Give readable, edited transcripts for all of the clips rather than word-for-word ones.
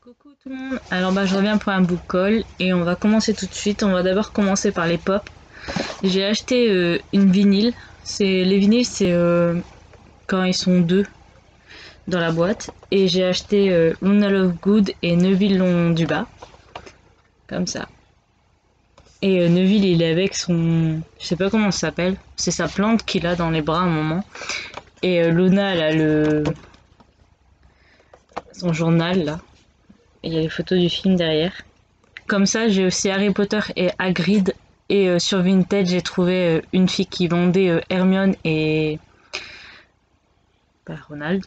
Coucou tout le monde, alors je reviens pour un book call et on va commencer tout de suite. On va d'abord commencer par les pop. J'ai acheté une vinyle. Les vinyles, c'est quand ils sont deux dans la boîte. Et j'ai acheté Luna Lovegood et Neville Londuba, comme ça. Et Neville, il est avec son, je sais pas comment ça s'appelle, c'est sa plante qu'il a dans les bras à un moment. Et Luna, elle a son journal là. Et il y a les photos du film derrière. Comme ça, j'ai aussi Harry Potter et Hagrid. Et sur Vinted, j'ai trouvé une fille qui vendait Hermione et pas Ronald.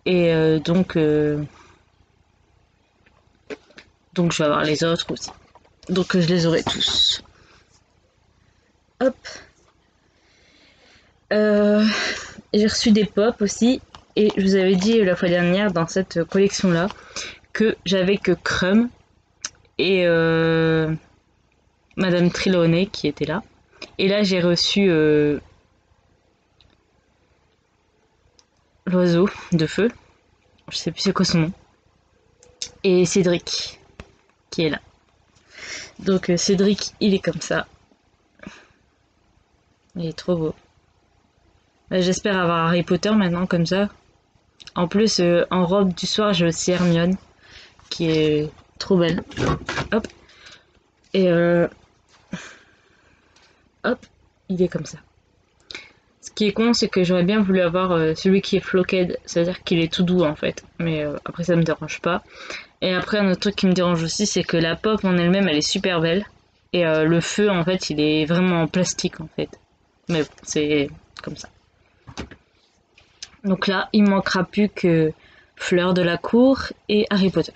Et donc je vais avoir les autres aussi. Donc je les aurai tous. Hop. J'ai reçu des pop aussi. Et je vous avais dit la fois dernière dans cette collection-là que j'avais que Crumb et Madame Trelawney qui était là. Et là, j'ai reçu l'oiseau de feu. Je sais plus c'est quoi son nom. Et Cédric qui est là. Donc Cédric, il est comme ça. Il est trop beau. J'espère avoir Harry Potter maintenant comme ça. En plus, en robe du soir, j'ai aussi Hermione qui est trop belle. Hop. Et hop, il est comme ça. Ce qui est con, c'est que j'aurais bien voulu avoir celui qui est floqué, c'est-à-dire qu'il est tout doux en fait. Mais après, ça me dérange pas. Et après, un autre truc qui me dérange aussi, c'est que la pop en elle-même, elle est super belle. Et le feu, en fait, il est vraiment en plastique en fait. Mais bon, c'est comme ça. Donc là, il manquera plus que Fleur de la Cour et Harry Potter.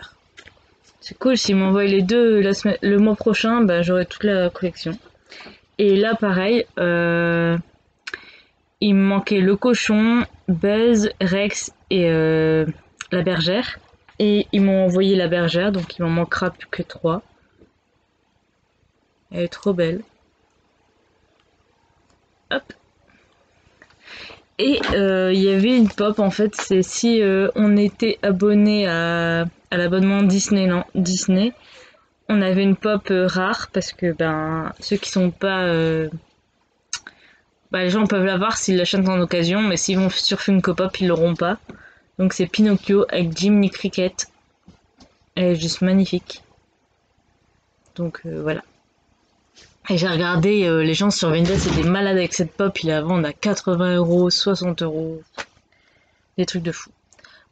C'est cool, s'ils m'envoient les deux le mois prochain, j'aurai toute la collection. Et là, pareil, il me manquait le cochon, Buzz, Rex et la bergère. Et ils m'ont envoyé la bergère, donc il m'en manquera plus que 3. Elle est trop belle. Hop. Et il y avait une pop en fait, c'est si on était abonné à l'abonnement Disney, on avait une pop rare parce que ceux qui sont pas les gens peuvent l'avoir s'ils l'achètent en occasion, mais s'ils vont sur Funko Pop, ils l'auront pas. Donc c'est Pinocchio avec Jiminy Cricket. Elle est juste magnifique. Donc voilà. Et j'ai regardé, les gens sur Vinted, c'est des malades avec cette pop, ils la vendent à 80 €, 60 €. Des trucs de fou.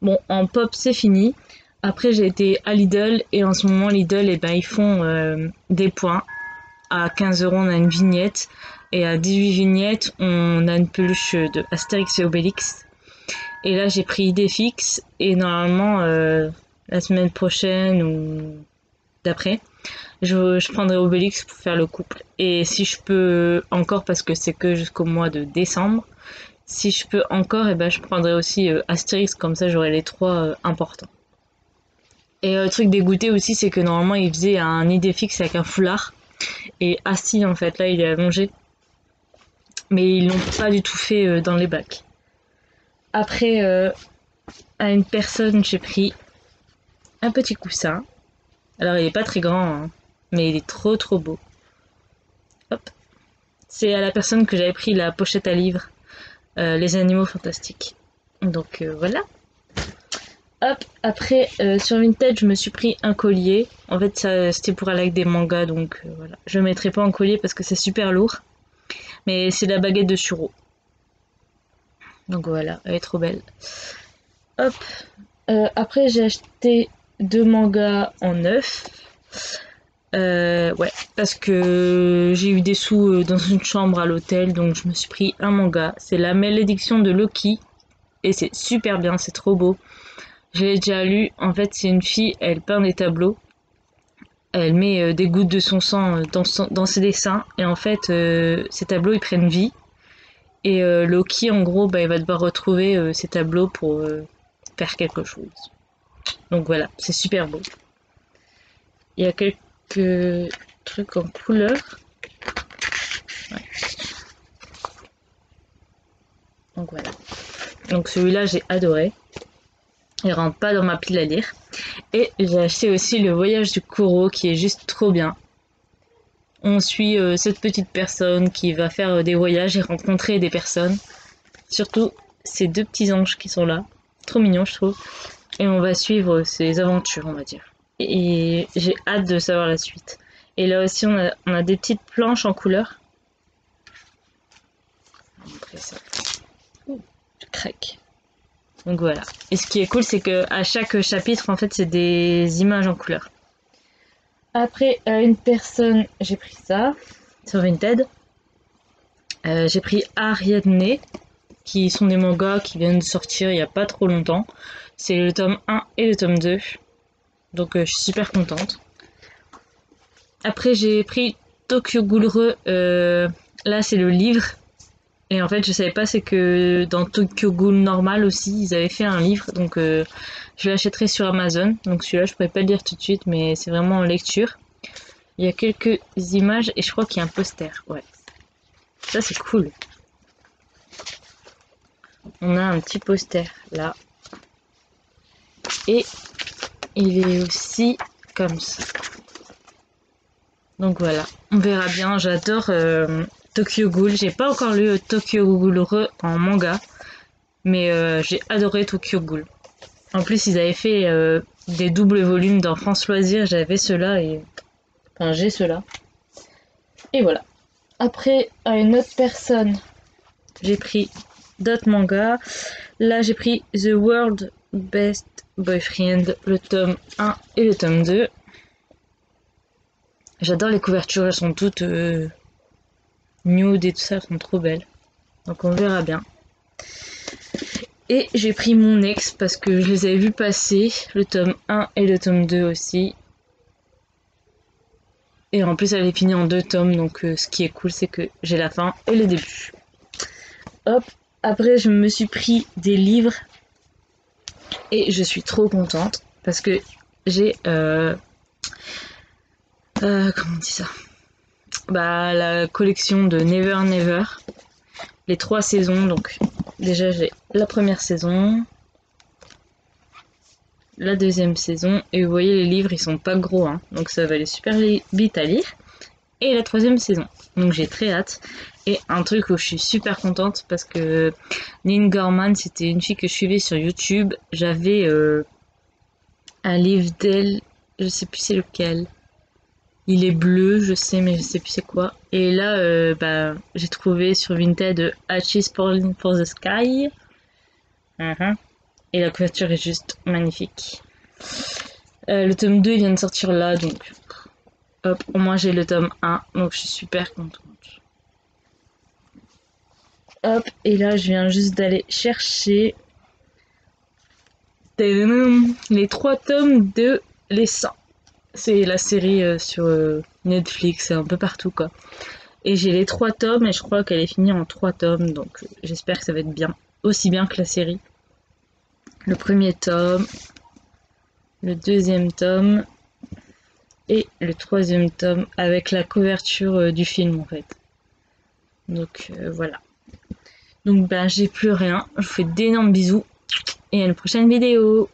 Bon, en pop, c'est fini. Après, j'ai été à Lidl, et en ce moment, Lidl, ils font des points. À 15 €, on a une vignette, et à 18 vignettes, on a une peluche de Astérix et Obélix. Et là, j'ai pris Idéfix, et normalement, la semaine prochaine ou d'après, je prendrai Obélix pour faire le couple. Et si je peux encore, parce que c'est que jusqu'au mois de décembre, si je peux encore, je prendrai aussi Astérix, comme ça j'aurai les 3 importants. Et le truc dégoûté aussi, c'est que normalement il faisait un Idéfix avec un foulard, et assis en fait, là il est allongé. Mais ils l'ont pas du tout fait dans les bacs. Après, à une personne, j'ai pris un petit coussin. Alors il est pas très grand, hein, mais il est trop trop beau. Hop. C'est à la personne que j'avais pris la pochette à livres, Les Animaux Fantastiques. Donc voilà. Hop, après sur Vinted, je me suis pris un collier. En fait, ça c'était pour aller avec des mangas, donc voilà. Je ne mettrai pas en collier parce que c'est super lourd. Mais c'est la baguette de Suro. Donc voilà, elle est trop belle. Hop. Après, j'ai acheté 2 mangas en neuf. Ouais, parce que j'ai eu des sous dans une chambre à l'hôtel, donc je me suis pris un manga. C'est La Malédiction de Loki. Et c'est super bien, c'est trop beau. Je l'ai déjà lu. En fait, c'est une fille, elle peint des tableaux. Elle met des gouttes de son sang dans ses dessins. Et en fait, ces tableaux, ils prennent vie. Et Loki, en gros, il va devoir retrouver ces tableaux pour faire quelque chose. Donc voilà, c'est super beau. Il y a quelques trucs en couleur. Ouais. Donc voilà. Donc celui-là, j'ai adoré. Il rentre pas dans ma pile à lire. Et j'ai acheté aussi Le Voyage du Koro qui est juste trop bien. On suit cette petite personne qui va faire des voyages et rencontrer des personnes. Surtout ces deux petits anges qui sont là. Trop mignons, je trouve. Et on va suivre ses aventures, on va dire. Et j'ai hâte de savoir la suite. Et là aussi, on a des petites planches en couleur. Je vais montrer ça. Ouh, je craque. Donc voilà. Et ce qui est cool, c'est que à chaque chapitre, en fait, c'est des images en couleur. Après, une personne, j'ai pris ça sur Vinted. J'ai pris Ariadne, qui sont des mangas qui viennent de sortir il n'y a pas trop longtemps. C'est le tome 1 et le tome 2. Donc je suis super contente. Après, j'ai pris Tokyo Ghoul. Là, c'est le livre. Et en fait, je savais pas, c'est que dans Tokyo Ghoul normal aussi, ils avaient fait un livre. Donc je l'achèterai sur Amazon. Donc celui-là, je pourrais pas le lire tout de suite, mais c'est vraiment en lecture. Il y a quelques images et je crois qu'il y a un poster. Ouais. Ça, c'est cool. On a un petit poster là. Et il est aussi comme ça. Donc voilà, on verra bien. J'adore Tokyo Ghoul. J'ai pas encore lu Tokyo Ghoul en manga, mais j'ai adoré Tokyo Ghoul. En plus, ils avaient fait des doubles volumes dans France Loisirs. J'avais ceux-là et enfin j'ai ceux-là. Et voilà. Après, à une autre personne, j'ai pris d'autres mangas. Là, j'ai pris The World Best Boyfriend, le tome 1 et le tome 2. J'adore les couvertures, elles sont toutes nude et tout ça, elles sont trop belles. Donc on verra bien. Et j'ai pris mon ex parce que je les avais vus passer, le tome 1 et le tome 2 aussi. Et en plus elle est finie en 2 tomes, donc ce qui est cool c'est que j'ai la fin et le début. Hop, après je me suis pris des livres et je suis trop contente parce que j'ai comment on dit ça, bah la collection de Never Never, les 3 saisons. Donc déjà j'ai la première saison, la deuxième saison, et vous voyez les livres ils sont pas gros hein, donc ça va aller super vite à lire, et la troisième saison, donc j'ai très hâte. Et un truc où je suis super contente parce que Lynn Gorman, c'était une fille que je suivais sur YouTube, j'avais un livre d'elle, je sais plus c'est lequel, il est bleu je sais mais je sais plus c'est quoi, et là bah, j'ai trouvé sur Vinted Ashes Falling for the Sky. Et la couverture est juste magnifique. Le tome 2 il vient de sortir là, donc hop, au moins j'ai le tome 1, donc je suis super contente. Hop, et là je viens juste d'aller chercher les 3 tomes de Les Saints. C'est la série sur Netflix, un peu partout quoi. Et j'ai les 3 tomes et je crois qu'elle est finie en 3 tomes, donc j'espère que ça va être bien, aussi bien que la série. Le premier tome, le deuxième tome et le troisième tome avec la couverture du film en fait. Donc voilà. Donc ben j'ai plus rien. Je vous fais d'énormes bisous et à une prochaine vidéo.